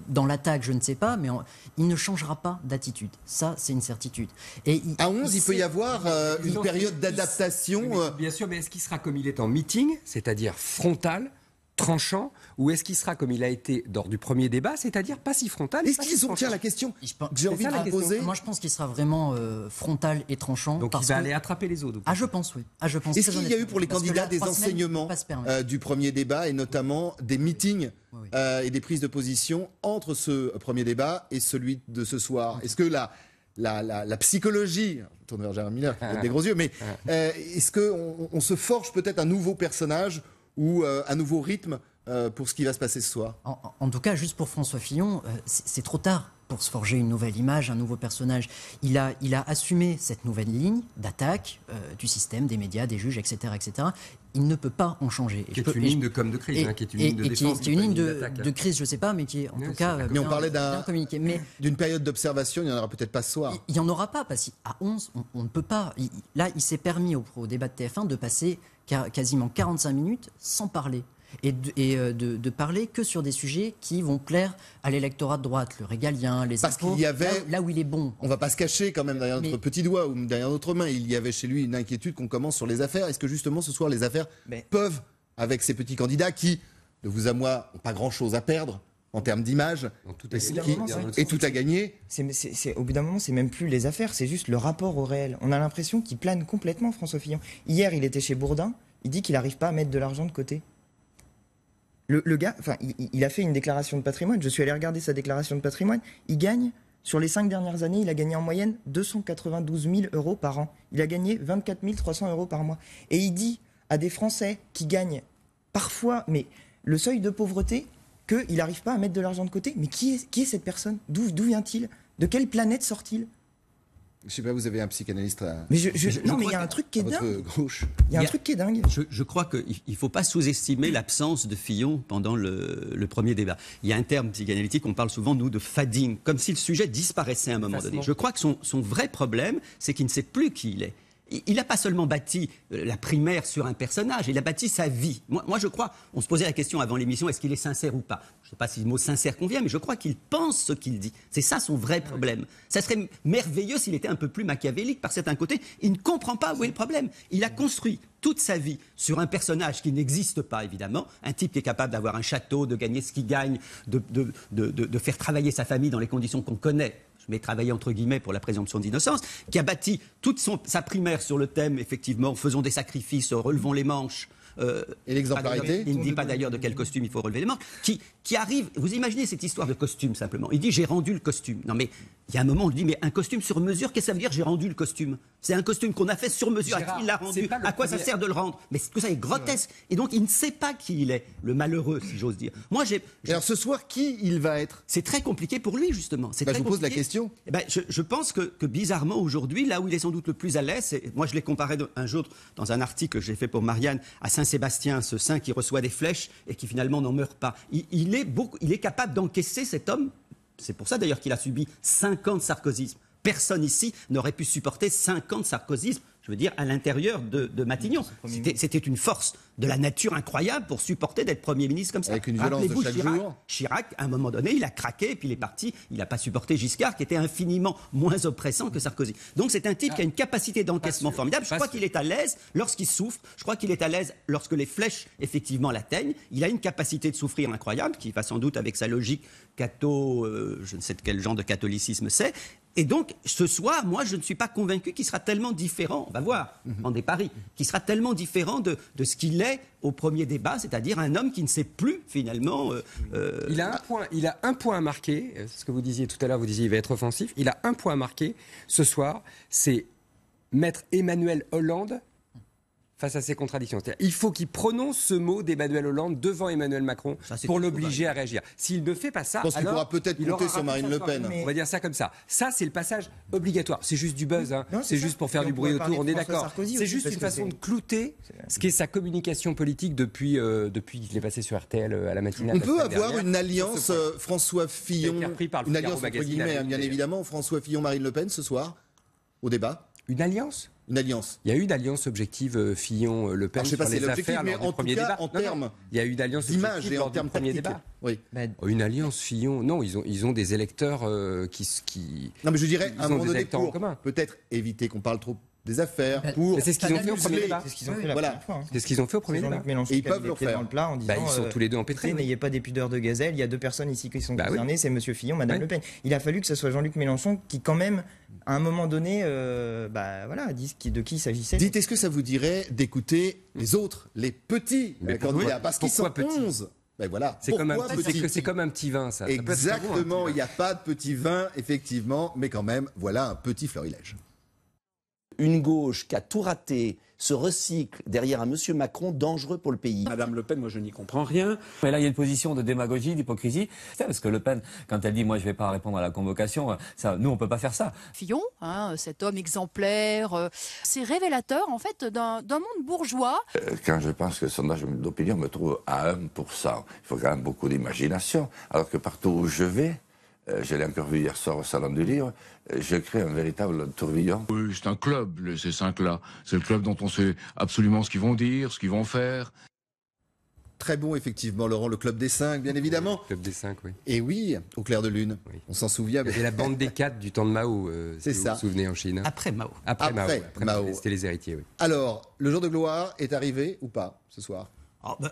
dans l'attaque, je ne sais pas, mais il ne changera pas d'attitude. Ça, c'est une certitude. Et à 11, il peut y avoir une période d'adaptation. Bien sûr, mais est-ce qu'il sera comme il est en meeting, c'est-à-dire frontal, tranchant, ou est-ce qu'il sera comme il a été lors du premier débat, c'est-à-dire pas si frontal? Est-ce qu'ils ont, tiens, la question que j'ai envie de poser? Moi, je pense qu'il sera vraiment frontal et tranchant. Donc il va aller attraper les autres. Ah, je pense, oui. Ah, je pense. Est-ce qu'il y a eu pour les candidats des enseignements du premier débat et notamment des meetings et des prises de position entre ce premier débat et celui de ce soir? Est-ce que la psychologie, je tourne vers Gérard Miller, avec des gros yeux, mais est-ce qu'on se forge peut-être un nouveau personnage ou un nouveau rythme pour ce qui va se passer ce soir? En tout cas, juste pour François Fillon, c'est trop tard pour se forger une nouvelle image, un nouveau personnage. Il a assumé cette nouvelle ligne d'attaque du système, des médias, des juges, etc. etc. Il ne peut pas en changer. Qui est une ligne de com de crise, qui est une ligne de défense. Qui est une ligne de crise, je ne sais pas, mais qui est en tout cas mais on parlait communiqué. D'une période d'observation, il n'y en aura peut-être pas ce soir. Il n'y en aura pas, parce qu'à 11, on ne peut pas. Là, il s'est permis au débat de TF1 de passer quasiment 45 minutes sans parler. Et de parler que sur des sujets qui vont plaire à l'électorat de droite, le régalien, les parce impôts, qu'il y avait, là où il est bon. On ne va pas se cacher quand même derrière notre petit doigt ou derrière notre main. Il y avait chez lui une inquiétude qu'on commence sur les affaires. Est-ce que justement ce soir les affaires peuvent, avec ces petits candidats qui, de vous à moi, n'ont pas grand-chose à perdre en termes d'image, et tout à gagner. Au bout d'un moment, c'est même plus les affaires, c'est juste le rapport au réel. On a l'impression qu'il plane complètement, François Fillon. Hier, il était chez Bourdin, il dit qu'il n'arrive pas à mettre de l'argent de côté. Le gars, il a fait une déclaration de patrimoine. Je suis allé regarder sa déclaration de patrimoine. Il gagne, sur les 5 dernières années, il a gagné en moyenne 292 000 euros par an. Il a gagné 24 300 euros par mois. Et il dit à des Français qui gagnent parfois, mais le seuil de pauvreté, qu'il n'arrive pas à mettre de l'argent de côté. Mais qui est cette personne? D'où vient-il? De quelle planète sort-il? Je sais pas, vous avez un psychanalyste à... Mais non, mais il y a un truc qui est dingue. Gauche. Il y a un truc qui est dingue. Je crois qu'il ne faut pas sous-estimer l'absence de Fillon pendant le premier débat. Il y a un terme psychanalytique, on parle souvent, nous, de fading, comme si le sujet disparaissait à un moment donné. Je crois que son vrai problème, c'est qu'il ne sait plus qui il est. Il n'a pas seulement bâti la primaire sur un personnage, il a bâti sa vie. Moi, je crois, on se posait la question avant l'émission, est-ce qu'il est sincère ou pas? Je ne sais pas si le mot sincère convient, mais je crois qu'il pense ce qu'il dit. C'est ça son vrai problème. Ça serait merveilleux s'il était un peu plus machiavélique par certains côtés. Il ne comprend pas où est le problème. Il a construit toute sa vie sur un personnage qui n'existe pas, évidemment. Un type qui est capable d'avoir un château, de gagner ce qu'il gagne, de faire travailler sa famille dans les conditions qu'on connaît. Je mets travailler entre guillemets pour la présomption d'innocence, qui a bâti toute sa primaire sur le thème, effectivement, faisons des sacrifices, relevons les manches. Et l'exemplarité? Il ne dit pas d'ailleurs de quel costume il faut relever les manches. Qui arrive, vous imaginez cette histoire de costume simplement. Il dit j'ai rendu le costume. Non mais il y a un moment on lui dit mais un costume sur mesure, qu'est-ce que ça veut dire j'ai rendu le costume? C'est un costume qu'on a fait sur mesure. À qui il l'a rendu? À quoi ça sert de le rendre? Mais tout ça est grotesque. Et donc il ne sait pas qui il est, le malheureux si j'ose dire. Moi alors ce soir qui il va être? C'est très compliqué pour lui justement. Je vous pose la question. Je pense que bizarrement aujourd'hui, là où il est sans doute le plus à l'aise, moi je l'ai comparé un jour dans un article que j'ai fait pour Marianne à Saint-Sébastien, ce saint qui reçoit des flèches et qui finalement n'en meurt pas. Il est capable d'encaisser cet homme. C'est pour ça d'ailleurs qu'il a subi 5 ans de sarkozysme. Personne ici n'aurait pu supporter 5 ans de sarkozysme, je veux dire, à l'intérieur de Matignon. C'était une force de la nature incroyable pour supporter d'être Premier ministre comme ça. Avec une violence de chaque jour. Chirac, à un moment donné, il a craqué et puis il est parti. Il n'a pas supporté Giscard, qui était infiniment moins oppressant que Sarkozy. Donc c'est un type qui a une capacité d'encaissement formidable. Je crois qu'il est à l'aise lorsqu'il souffre. Je crois qu'il est à l'aise lorsque les flèches, effectivement, l'atteignent. Il a une capacité de souffrir incroyable, qui va sans doute avec sa logique catho, je ne sais de quel genre de catholicisme c'est. Et donc, ce soir, moi, je ne suis pas convaincu qu'il sera tellement différent, on va voir, en des paris, qu'il sera tellement différent de ce qu'il est au premier débat, c'est-à-dire un homme qui ne sait plus, finalement... Il a un point à marquer, c'est ce que vous disiez tout à l'heure, vous disiez il va être offensif, il a un point à marquer ce soir, c'est mettre Emmanuel Hollande face à ces contradictions. Il faut qu'il prononce ce mot d'Emmanuel Hollande devant Emmanuel Macron pour l'obliger à réagir. S'il ne fait pas ça, je pense qu'il pourra peut-être compter sur Marine Le Pen. On va dire ça comme ça. Ça, c'est le passage obligatoire. C'est juste du buzz. C'est juste pour faire du bruit autour. On est d'accord. C'est juste une façon de clouter ce qui est sa communication politique depuis qu'il est passé sur RTL à la matinale. On peut avoir une alliance François Fillon, une alliance entre guillemets, bien évidemment, François Fillon-Marine Le Pen ce soir, au débat. Une alliance? Une alliance. Il y a eu une alliance objective Fillon-Le Pen sur les affaires lors du premier débat. En termes il y a eu une alliance d'image et en termes premier tactiques. débat. Oui. Une alliance Fillon. Non, ils ont des électeurs qui. Non, mais je dirais à un moment donné pour peut-être éviter qu'on parle trop des affaires. C'est ce qu'ils ont fait au premier débat. C'est ce qu'ils ont fait la première fois. C'est ce qu'ils ont fait au premier débat. Et ils peuvent le faire. Dans le plat en disant, ils sont tous les deux empêtrés. N'ayez pas des pudeurs de gazelle. Il y a 2 personnes ici qui sont concernées. C'est Monsieur Fillon, Madame Le Pen. Il a fallu que ce soit Jean-Luc Mélenchon qui, quand même, à un moment donné, dise de qui il s'agissait. Dites, est-ce que ça vous dirait d'écouter les autres, les petits candidats, parce qu'ils sont 11. Ben voilà. C'est comme un petit vin, ça. Exactement. Il n'y a pas de petit vin, effectivement, mais quand même, voilà un petit florilège. Une gauche qui a tout raté se recycle derrière un monsieur Macron dangereux pour le pays. Madame Le Pen, moi je n'y comprends rien. Mais là il y a une position de démagogie, d'hypocrisie. Parce que Le Pen, quand elle dit moi je ne vais pas répondre à la convocation, ça, nous on ne peut pas faire ça. Fillon, cet homme exemplaire, c'est révélateur en fait d'un monde bourgeois. Quand je pense que le sondage d'opinion me trouve à 1%, il faut quand même beaucoup d'imagination. Alors que partout où je vais, je l'ai encore vu hier soir au Salon du Livre, je crée un véritable tourbillon. Oui, c'est un club, ces 5-là. C'est le club dont on sait absolument ce qu'ils vont dire, ce qu'ils vont faire. Très bon, effectivement, Laurent, le club des 5, bien évidemment. Le club des 5, oui. Et oui, au clair de lune. Oui. On s'en souvient. Et la bande des 4 du temps de Mao, c'est ça. Vous vous souvenez en Chine. Après Mao. Après Mao. C'était les héritiers, oui. Alors, le jour de gloire est arrivé ou pas ce soir?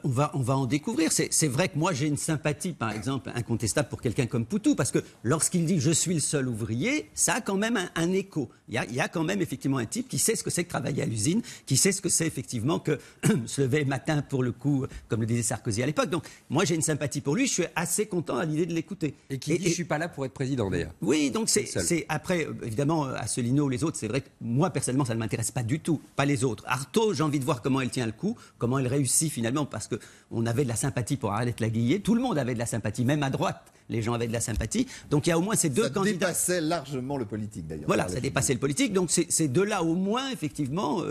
On va en découvrir. C'est vrai que moi j'ai une sympathie, par exemple, incontestable pour quelqu'un comme Poutou, parce que lorsqu'il dit « je suis le seul ouvrier », ça a quand même un écho. Il y a quand même effectivement un type qui sait ce que c'est que travailler à l'usine, qui sait ce que c'est effectivement que se lever matin pour le coup, comme le disait Sarkozy à l'époque. Donc moi j'ai une sympathie pour lui, je suis assez content à l'idée de l'écouter. Et qui dit « je suis pas là pour être président » d'ailleurs. Oui, donc c'est après, évidemment, Asselineau ou les autres, c'est vrai que moi personnellement ça ne m'intéresse pas du tout, pas les autres. Artaud, j'ai envie de voir comment elle tient le coup, comment elle réussit finalement finalement, parce qu'on avait de la sympathie pour Arlette Laguillet. Tout le monde avait de la sympathie, même à droite, les gens avaient de la sympathie. Donc il y a au moins ces deux candidats. Ça dépassait largement le politique, d'ailleurs. Voilà, ça dépassait le politique. Donc ces deux-là, au moins, effectivement,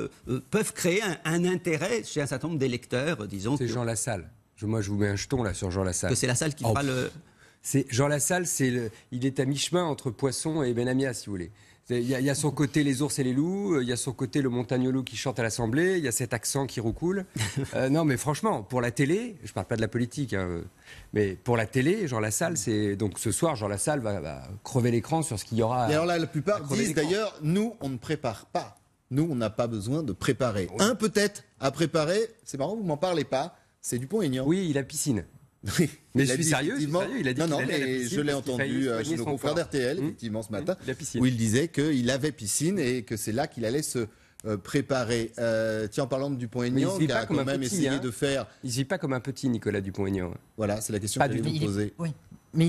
peuvent créer un intérêt chez un certain nombre d'électeurs, disons. C'est Jean Lassalle. Moi, je vous mets un jeton là sur Jean Lassalle. Que c'est Lassalle qui fera le... Jean Lassalle, il est à mi-chemin entre Poisson et Benamia, si vous voulez. Il y a son côté les ours et les loups, il y a son côté le montagnolo qui chante à l'Assemblée, il y a cet accent qui roucoule. Non, mais franchement, pour la télé, je ne parle pas de la politique, hein, mais pour la télé, Jean Lassalle, donc ce soir, Jean Lassalle va crever l'écran sur ce qu'il y aura. Et alors là, la plupart disent d'ailleurs, nous, on ne prépare pas. Nous, on n'a pas besoin de préparer. Oui. Un peut-être à préparer, c'est marrant, vous m'en parlez pas, c'est Dupont-Aignan. Oui, il a piscine. Oui, mais je suis sérieux, il a dit non, mais je l'ai entendu chez nos confrères d'RTL, effectivement, ce matin, où il disait qu'il avait piscine et que c'est là qu'il allait se préparer. Tiens, en parlant de Dupont-Aignan, il a quand même essayé de faire... Il ne vit pas comme un petit, Nicolas Dupont-Aignan. Voilà, c'est la question que je vais vous poser. Oui.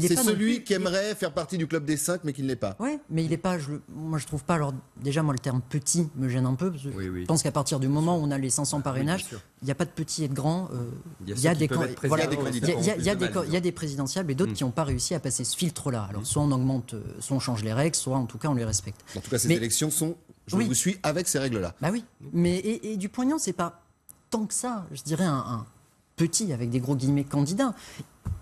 C'est celui qui aimerait faire partie du club des 5, mais qui ne l'est pas. Oui, mais il n'est pas. Moi, je trouve pas. Alors, déjà, moi, le terme petit me gêne un peu. Parce que je pense qu'à partir du moment où on a les 500 parrainages, il n'y a pas de petit et de grand. Il y a des présidentielles, mais d'autres qui n'ont pas réussi à passer ce filtre-là. Alors, soit on augmente, soit on change les règles, soit en tout cas on les respecte. En tout cas, ces élections sont. Je vous suis avec ces règles-là. Bah oui. Mais et Dupont-Aignan, c'est pas tant que ça. Je dirais un petit, avec des gros guillemets, candidat.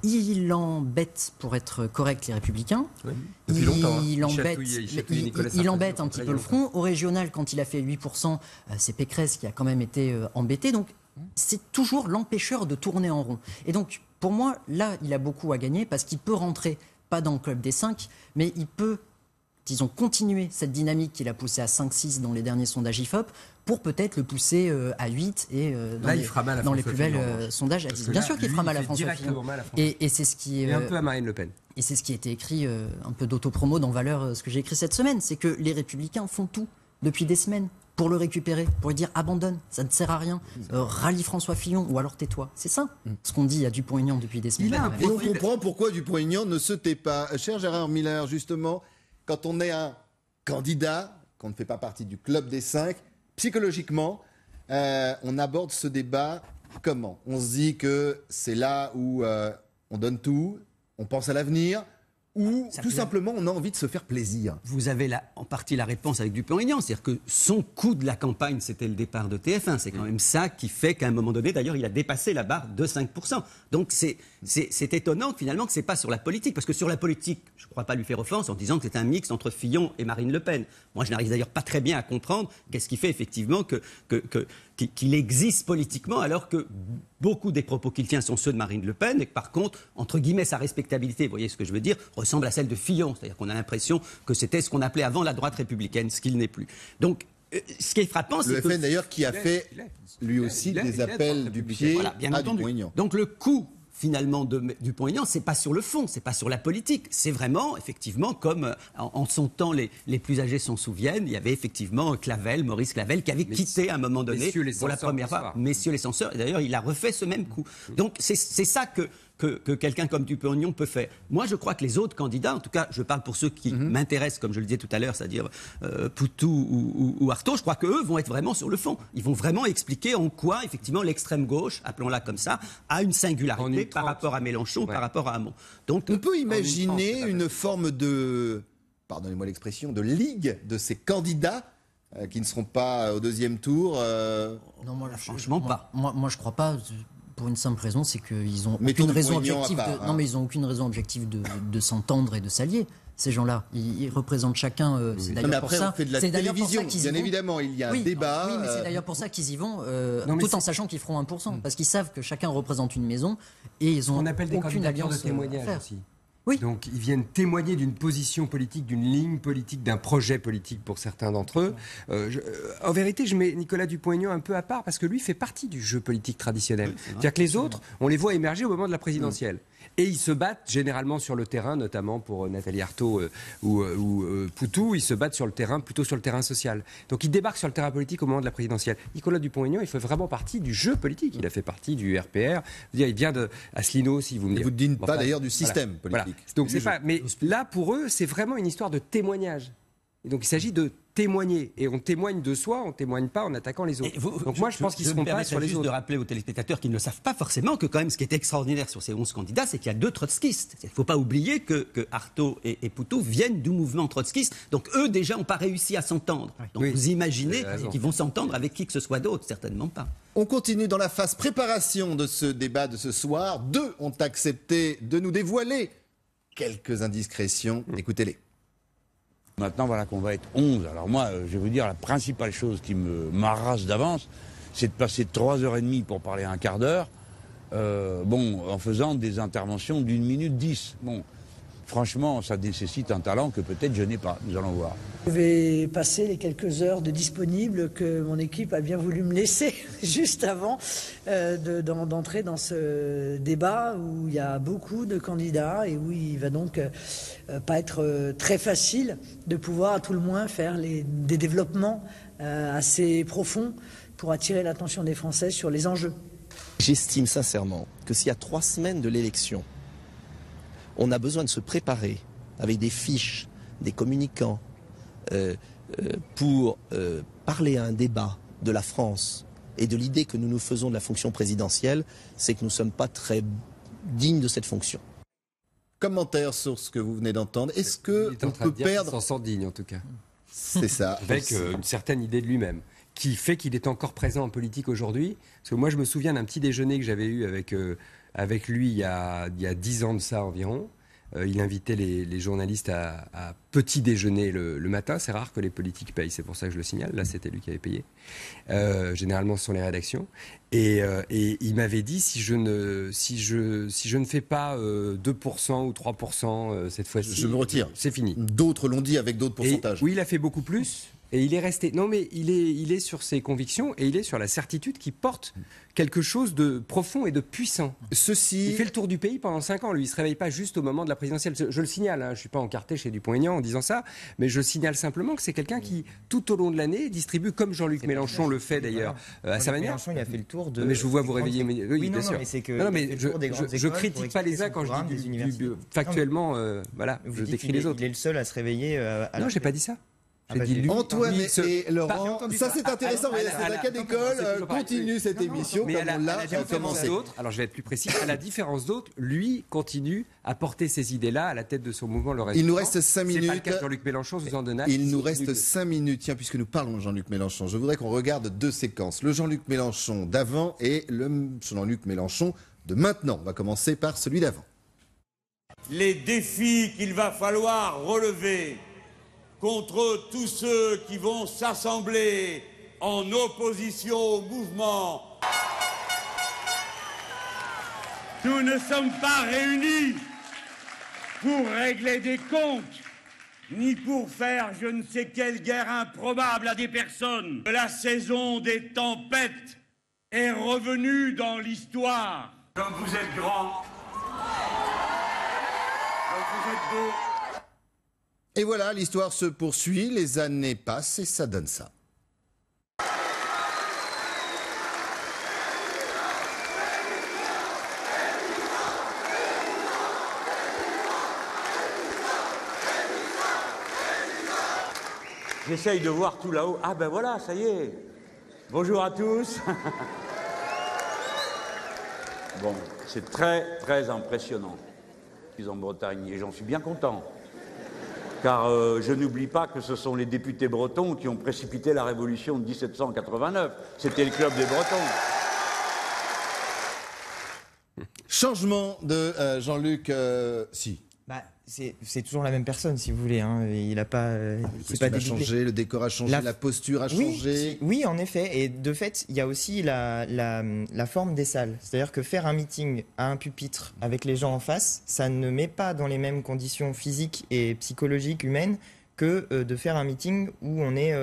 Il embête, pour être correct, les Républicains. Oui. Depuis longtemps. Il embête un petit peu le front. Au régional, quand il a fait 8%, c'est Pécresse qui a quand même été embêté. Donc, c'est toujours l'empêcheur de tourner en rond. Et donc, pour moi, là, il a beaucoup à gagner parce qu'il peut rentrer, pas dans le club des 5, mais il peut, disons, continuer cette dynamique qu'il a poussée à 5-6 dans les derniers sondages IFOP pour peut-être le pousser à 8 et dans les plus belles sondages à 10. Bien sûr qu'il fera mal à François Fillon. Et c'est ce qui est... Et un peu à Marine Le Pen. Et c'est ce qui a été écrit, un peu d'autopromo dans Valeurs, ce que j'ai écrit cette semaine, c'est que les Républicains font tout depuis des semaines pour le récupérer, pour lui dire abandonne, ça ne sert à rien, rallie François Fillon ou alors tais-toi. C'est ça ce qu'on dit à Dupont-Aignan depuis des semaines. Et on comprend pourquoi Dupont-Aignan ne se tait pas. Cher Gérard Miller, justement, quand on est un candidat, qu'on ne fait pas partie du club des 5, psychologiquement, on aborde ce débat comment? On se dit que c'est là où on donne tout, on pense à l'avenir, ou tout simplement on a envie de se faire plaisir. Vous avez en partie la réponse avec Dupont-Aignan, c'est-à-dire que son coup de la campagne, c'était le départ de TF1. C'est quand même ça qui fait qu'à un moment donné, d'ailleurs, il a dépassé la barre de 5%. Donc c'est étonnant finalement que ce n'est pas sur la politique, parce que sur la politique, je ne crois pas lui faire offense en disant que c'est un mix entre Fillon et Marine Le Pen. Moi, je n'arrive d'ailleurs pas très bien à comprendre qu'est-ce qui fait effectivement qu'il existe politiquement, alors que beaucoup des propos qu'il tient sont ceux de Marine Le Pen, et que par contre, entre guillemets, sa respectabilité, vous voyez ce que je veux dire, ressemble à celle de Fillon. C'est-à-dire qu'on a l'impression que c'était ce qu'on appelait avant la droite républicaine, ce qu'il n'est plus. Donc, ce qui est frappant, c'est que... Le FN d'ailleurs qui a fait lui aussi des appels du pied à Dupont-Aignan. Donc le coup finalement de Dupont-Aignan, c'est pas sur le fond, c'est pas sur la politique, c'est vraiment effectivement comme en son temps les plus âgés s'en souviennent, il y avait effectivement Maurice Clavel qui avait quitté à un moment donné pour la première fois, messieurs les censeurs, et d'ailleurs il a refait ce même coup. Donc c'est ça que quelqu'un comme Dupont-Aignan peut faire. Moi, je crois que les autres candidats, en tout cas, je parle pour ceux qui m'intéressent, comme je le disais tout à l'heure, c'est-à-dire Poutou ou Artaud, je crois qu'eux vont être vraiment sur le fond. Ils vont vraiment expliquer en quoi, effectivement, l'extrême gauche, appelons-la comme ça, a une singularité par rapport à Mélenchon, par rapport à Hamon. Donc, on peut imaginer une forme de, pardonnez-moi l'expression, de ligue de ces candidats qui ne seront pas au deuxième tour. Non, moi, franchement, pas. Moi, je crois pas. Pour une simple raison, c'est qu'ils n'ont aucune raison objective. Non, mais ils n'ont aucune raison objective de s'entendre et de s'allier. Ces gens-là, ils représentent chacun. C'est d'ailleurs pour ça. On fait de la télévision, bien évidemment. Il y a un débat. Oui, mais c'est d'ailleurs pour ça qu'ils y vont, tout en sachant qu'ils feront 1%, parce qu'ils savent que chacun représente une maison et ils ont aucune alliance de témoignage aussi. Oui. Donc ils viennent témoigner d'une position politique, d'une ligne politique, d'un projet politique pour certains d'entre eux. En vérité, je mets Nicolas Dupont-Aignan un peu à part parce que lui fait partie du jeu politique traditionnel. C'est-à-dire que les autres, on les voit émerger au moment de la présidentielle. Et ils se battent généralement sur le terrain, notamment pour Nathalie Arthaud ou Poutou, ils se battent sur le terrain, plutôt sur le terrain social. Donc ils débarquent sur le terrain politique au moment de la présidentielle. Nicolas Dupont-Aignan, il fait vraiment partie du jeu politique. Il a fait partie du RPR. Il vient de Asselineau, si vous me dites. Vous ne dites pas d'ailleurs du système politique. Voilà. Donc c'est pas. Mais là, pour eux, c'est vraiment une histoire de témoignage. Et donc il s'agit de témoigner. Et on témoigne de soi, on témoigne pas en attaquant les autres. Donc moi, je pense qu'ils seront pas sur les juste autres. de rappeler aux téléspectateurs qui ne le savent pas forcément que quand même ce qui est extraordinaire sur ces 11 candidats, c'est qu'il y a 2 trotskistes. Il ne faut pas oublier que Artaud et Poutou viennent du mouvement trotskiste. Donc eux, déjà, n'ont pas réussi à s'entendre. Donc vous imaginez qu'ils vont s'entendre avec qui que ce soit d'autre? Certainement pas. On continue dans la phase préparation de ce débat de ce soir. 2 ont accepté de nous dévoiler quelques indiscrétions. Écoutez-les. Maintenant, voilà qu'on va être 11. Alors moi, je vais vous dire, la principale chose qui m'arrasse d'avance, c'est de passer 3h30 pour parler un quart d'heure, en faisant des interventions d'1 minute 10. Bon, franchement, ça nécessite un talent que peut-être je n'ai pas. Nous allons voir. Je vais passer les quelques heures de disponibles que mon équipe a bien voulu me laisser juste avant d'entrer dans ce débat où il y a beaucoup de candidats et où il va donc pas être très facile de pouvoir à tout le moins faire des développements assez profonds pour attirer l'attention des Français sur les enjeux. J'estime sincèrement que s'il y a 3 semaines de l'élection, on a besoin de se préparer avec des fiches, des communicants, pour parler à un débat de la France et de l'idée que nous nous faisons de la fonction présidentielle, c'est que nous ne sommes pas très dignes de cette fonction. Commentaire sur ce que vous venez d'entendre. Est-ce qu'on peut perdre... Il s'en sent digne en tout cas. C'est ça. Avec une certaine idée de lui-même, qui fait qu'il est encore présent en politique aujourd'hui. Parce que moi, je me souviens d'un petit déjeuner que j'avais eu avec lui il y a 10 ans de ça environ. Il invitait les journalistes à petit déjeuner le matin. C'est rare que les politiques payent, c'est pour ça que je le signale. Là, c'était lui qui avait payé. Généralement, ce sont les rédactions. Et il m'avait dit, si je ne fais pas 2% ou 3% cette fois-ci... Je me retire. C'est fini. D'autres l'ont dit avec d'autres pourcentages. Oui, il a fait beaucoup plus. Et il est resté. Non, mais il est sur ses convictions et il est sur la certitude qu'il porte quelque chose de profond et de puissant. Il fait le tour du pays pendant 5 ans. Lui, il se réveille pas juste au moment de la présidentielle. Je le signale. Hein, je suis pas encarté chez Dupont-Aignan en disant ça, mais je signale simplement que c'est quelqu'un qui, tout au long de l'année, distribue comme Jean-Luc Mélenchon le fait d'ailleurs à sa manière. Mélenchon, il a fait le tour de. Mais je vous vois vous réveiller. Oui, bien sûr. Mais c'est que non, mais je critique pas les uns quand je dis factuellement. Voilà, je décris les autres. Il est le seul à se réveiller. Non, j'ai pas dit ça. Antoine et Laurent, ça c'est intéressant, mais c'est un cas d'école, continue cette émission mais comme on l'a commencé. Alors je vais être plus précis, à la différence d'autres, lui continue à porter ces idées-là à la tête de son mouvement le reste. Il nous reste 5 minutes. C'est pas le cas de Jean-Luc Mélenchon, Suzanne Denat. Il nous reste 5 minutes, tiens, puisque nous parlons de Jean-Luc Mélenchon. Je voudrais qu'on regarde 2 séquences, le Jean-Luc Mélenchon d'avant et le Jean-Luc Mélenchon de maintenant. On va commencer par celui d'avant. Les défis qu'il va falloir relever contre tous ceux qui vont s'assembler en opposition au mouvement. Nous ne sommes pas réunis pour régler des comptes, ni pour faire je ne sais quelle guerre improbable à des personnes. La saison des tempêtes est revenue dans l'histoire. Comme vous êtes grands, comme vous êtes beaux. Et voilà, l'histoire se poursuit, les années passent et ça donne ça. J'essaye de voir tout là-haut. Ah ben voilà, ça y est. Bonjour à tous. Bon, c'est très, très impressionnant. Je suis en Bretagne et j'en suis bien content. Car je n'oublie pas que ce sont les députés bretons qui ont précipité la révolution de 1789. C'était le club des Bretons. Changement de Jean-Luc, si. Bah, c'est toujours la même personne, si vous voulez. Hein. Il a pas. Le costume a changé, le décor a changé, la posture a changé. Oui, en effet. Et de fait, il y a aussi la forme des salles. C'est-à-dire que faire un meeting à un pupitre avec les gens en face, ça ne met pas dans les mêmes conditions physiques et psychologiques humaines que de faire un meeting où on est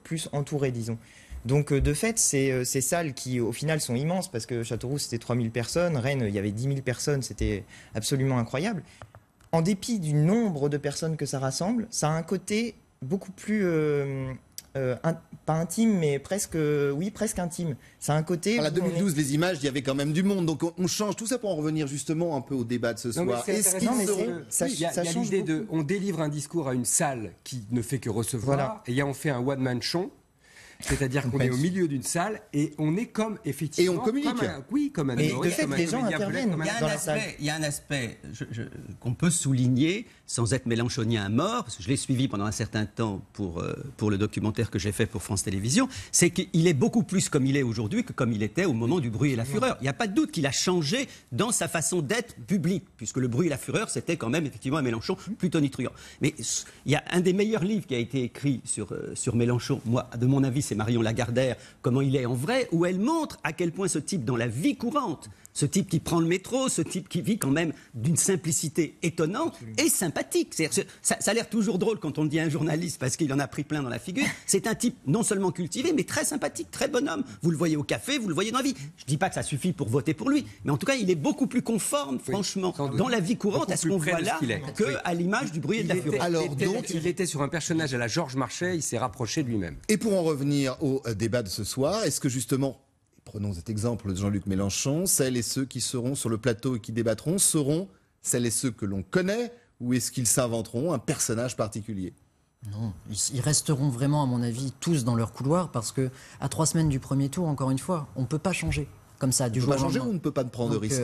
plus entouré, disons. Donc de fait, ces salles qui au final sont immenses, parce que Châteauroux c'était 3000 personnes, Rennes il y avait 10 000 personnes, c'était absolument incroyable. En dépit du nombre de personnes que ça rassemble, ça a un côté beaucoup plus pas intime, mais presque intime. C'est un côté... À la 2012, les images, il y avait quand même du monde. Donc on change tout ça pour en revenir justement un peu au débat de ce soir. Est-ce qu'ils seront... Il y a l'idée de... On délivre un discours à une salle qui ne fait que recevoir, voilà. Et on fait un one-man show. C'est-à-dire qu'on est au milieu d'une salle et on est comme effectivement... Et on communique. Comme un humoriste, les gens interviennent dans la salle. Il y a un aspect qu'on peut souligner, sans être mélenchonien à mort, parce que je l'ai suivi pendant un certain temps pour le documentaire que j'ai fait pour France Télévisions, c'est qu'il est beaucoup plus comme il est aujourd'hui que comme il était au moment du bruit et la fureur. Il n'y a pas de doute qu'il a changé dans sa façon d'être publique, puisque le bruit et la fureur, c'était quand même effectivement un Mélenchon plus tonitruant. Mais il y a un des meilleurs livres qui a été écrit sur Mélenchon, moi, de mon avis, c'est Marion Lagardère, comment il est en vrai, où elle montre à quel point ce type, dans la vie courante, ce type qui prend le métro, ce type qui vit quand même d'une simplicité étonnante et sympathique. Ça a l'air toujours drôle quand on le dit à un journaliste parce qu'il en a pris plein dans la figure. C'est un type non seulement cultivé, mais très sympathique, très bonhomme. Vous le voyez au café, vous le voyez dans la vie. Je ne dis pas que ça suffit pour voter pour lui, mais en tout cas, il est beaucoup plus conforme, franchement, dans la vie courante à ce qu'on voit là qu'à l'image du bruit et de la fureur. Alors, donc, il était sur un personnage à la Georges Marchais, il s'est rapproché de lui-même. Et pour en revenir au débat de ce soir, est-ce que justement... Prenons cet exemple de Jean-Luc Mélenchon, celles et ceux qui seront sur le plateau et qui débattront seront celles et ceux que l'on connaît, ou est-ce qu'ils s'inventeront un personnage particulier? Non, ils resteront vraiment, à mon avis, tous dans leur couloir, parce que à 3 semaines du premier tour, encore une fois, on ne peut pas changer comme ça du jour au lendemain. On peut pas changer ou on ne peut pas prendre de risque?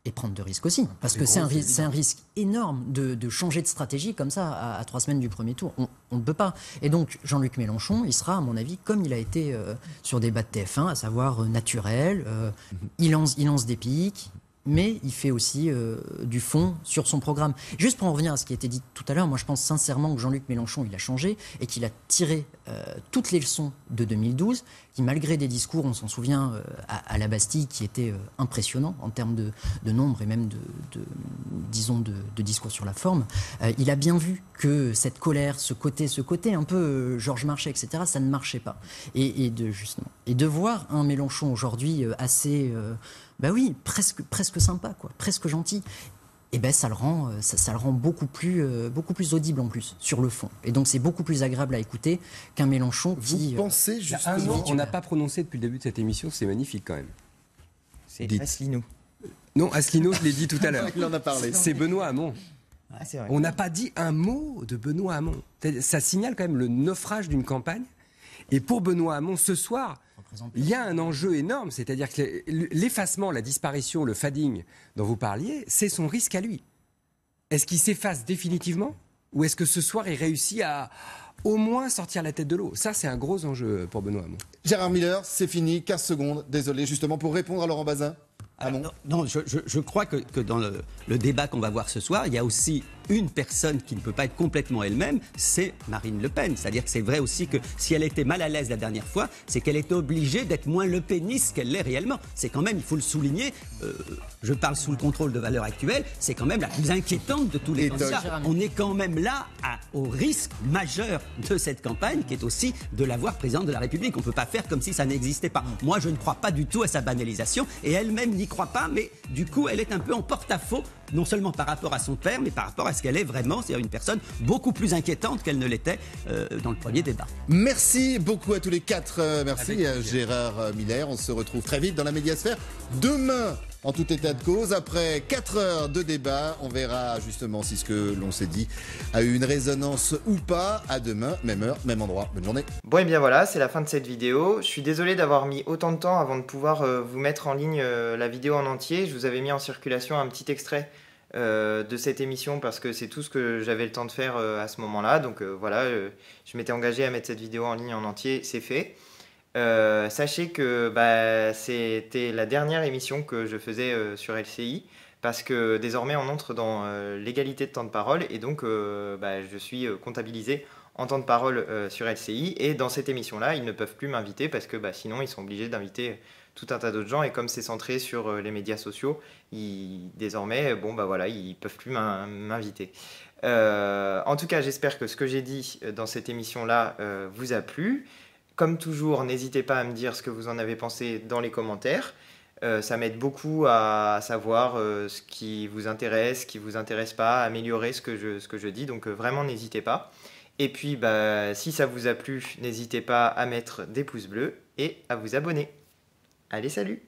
Et prendre de risques aussi, parce que c'est un risque énorme de changer de stratégie comme ça à 3 semaines du premier tour. On ne peut pas. Et donc Jean-Luc Mélenchon, il sera, à mon avis, comme il a été sur des débats de TF1, à savoir naturel, il lance des pics, mais il fait aussi du fond sur son programme. Juste pour en revenir à ce qui a été dit tout à l'heure, moi je pense sincèrement que Jean-Luc Mélenchon, il a changé et qu'il a tiré toutes les leçons de 2012, qui malgré des discours, on s'en souvient, à la Bastille, qui étaient impressionnants en termes de nombre et même de discours sur la forme, il a bien vu que cette colère, ce côté un peu Georges Marchais, etc., ça ne marchait pas. Et de voir un Mélenchon aujourd'hui assez... bah oui, presque sympa, quoi, presque gentil. Et ben ça le rend beaucoup plus audible en plus sur le fond. Et donc c'est beaucoup plus agréable à écouter qu'un Mélenchon qui. Vous pensez justement... Un nom qu'on n'a pas prononcé depuis le début de cette émission, c'est magnifique quand même. C'est Asselineau. Non, Asselineau, je l'ai dit tout à l'heure. Il en a parlé. C'est Benoît Hamon. Ah, c'est vrai. On n'a pas dit un mot de Benoît Hamon. Ça signale quand même le naufrage d'une campagne. Et pour Benoît Hamon, ce soir, il y a un enjeu énorme, c'est-à-dire que l'effacement, la disparition, le fading dont vous parliez, c'est son risque à lui. Est-ce qu'il s'efface définitivement ou est-ce que ce soir il réussit à au moins sortir la tête de l'eau? Ça, c'est un gros enjeu pour Benoît Hamon. Gérard Miller, c'est fini, 15 secondes, désolé, justement pour répondre à Laurent Bazin. Non, je crois que dans le débat qu'on va voir ce soir, il y a aussi une personne qui ne peut pas être complètement elle-même, c'est Marine Le Pen. C'est-à-dire que c'est vrai aussi que si elle était mal à l'aise la dernière fois, c'est qu'elle est obligée d'être moins le péniste qu'elle l'est réellement. C'est quand même, il faut le souligner, je parle sous le contrôle de Valeurs Actuelles, c'est quand même la plus inquiétante de tous les candidats. On est quand même là au risque majeur de cette campagne, qui est aussi de l'avoir présidente de la République. On ne peut pas faire comme si ça n'existait pas. Moi, je ne crois pas du tout à sa banalisation, et elle-même n'y croit pas, mais du coup, elle est un peu en porte-à-faux, non seulement par rapport à son père, mais par rapport à ce qu'elle est vraiment, c'est-à-dire une personne beaucoup plus inquiétante qu'elle ne l'était dans le premier débat. Merci beaucoup à tous les quatre. Merci à Gérard Miller. On se retrouve très vite dans la médiasphère. Demain, en tout état de cause, après 4 heures de débat, on verra justement si ce que l'on s'est dit a eu une résonance ou pas. À demain, même heure, même endroit. Bonne journée. Bon et bien voilà, c'est la fin de cette vidéo. Je suis désolé d'avoir mis autant de temps avant de pouvoir vous mettre en ligne la vidéo en entier. Je vous avais mis en circulation un petit extrait de cette émission parce que c'est tout ce que j'avais le temps de faire à ce moment-là. Donc voilà, je m'étais engagé à mettre cette vidéo en ligne en entier, c'est fait. Sachez que c'était la dernière émission que je faisais sur LCI parce que désormais on entre dans l'égalité de temps de parole et donc je suis comptabilisé en temps de parole sur LCI et dans cette émission-là ils ne peuvent plus m'inviter parce que sinon ils sont obligés d'inviter tout un tas d'autres gens et comme c'est centré sur les médias sociaux, désormais ils peuvent plus m'inviter. En tout cas j'espère que ce que j'ai dit dans cette émission-là vous a plu. Comme toujours, n'hésitez pas à me dire ce que vous en avez pensé dans les commentaires. Ça m'aide beaucoup à savoir ce qui vous intéresse pas, à améliorer ce que je dis. Donc vraiment, n'hésitez pas. Et puis, bah, si ça vous a plu, n'hésitez pas à mettre des pouces bleus et à vous abonner. Allez, salut!